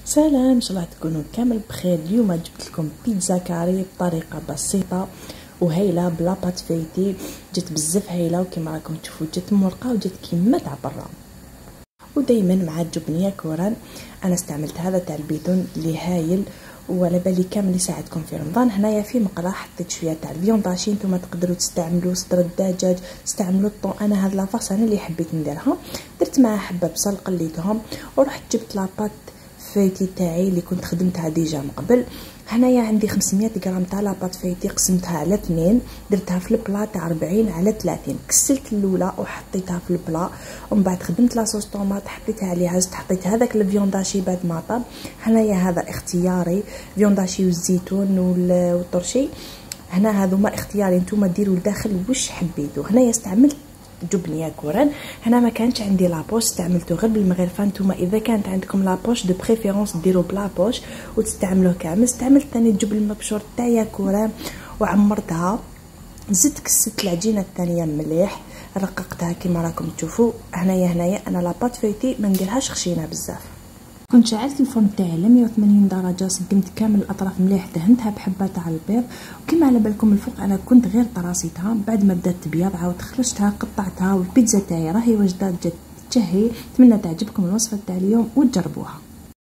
سلام، ان شاء الله تكونوا كامل بخير. اليوم جبت لكم بيتزا كاري بطريقه بسيطه وهايله بلا بات فايتي. جات بزاف هايله وكما راكم تشوفوا جات مورقه وجات كيما تاع برا. ودائما مع الجبنيه كوران انا استعملت هذا تاع البيتون اللي هايل وعلى بالي كامل يساعدكم في رمضان. هنايا في مقله حطيت شويه تاع الفيونداشي، نتوما تقدروا تستعملوا صدر الدجاج، تستعملوا الطون. انا هاد لاصوص انا اللي حبيت نديرها، درت معها حبه بصل قليتهم ورحت جبت لاباط فايتي تاعي اللي كنت خدمتها ديجا من قبل. هنايا عندي 500 غرام تاع لاباط فايتي، قسمتها على 2، درتها في البلا تاع 40 على 30. كسلت الاولى وحطيتها في البلا، ومن بعد خدمت لاصوص طوماط حطيتها عليها، زدت حطيت هذاك الفيونداشي بعد ما طاب. هنايا هذا اختياري، فيونداشي والزيتون والطرشي. هنا هذوما اختياري، نتوما ديروا لداخل واش حبيتوا. هنايا استعملت جبنيه كوران. هنا ما كانش عندي لابوش، استعملته غير بالمغرفه. نتوما اذا كانت عندكم لابوش دو بريفيرونس ديروا بلابوش وتستعملوه كامل. استعملت ثاني الجبن المبشور تاع كوران وعمرتها، زدت كسيت العجينه الثانيه مليح، رققتها كما راكم تشوفوا. هنايا انا لاباط فايتي ما نديرهاش خشينه بزاف. كنت شعلت الفرن تاعي على 180 درجه، سقمت كامل الاطراف مليح، دهنتها بحبه تاع البيض. وكما على بالكم الفوق انا كنت غير طراسيتها، بعد ما بدات تبيض عاود خرجتها قطعتها. والبيتزا تاعي راهي واجده، جات تشهي. نتمنى تعجبكم الوصفه تاع اليوم وتجربوها.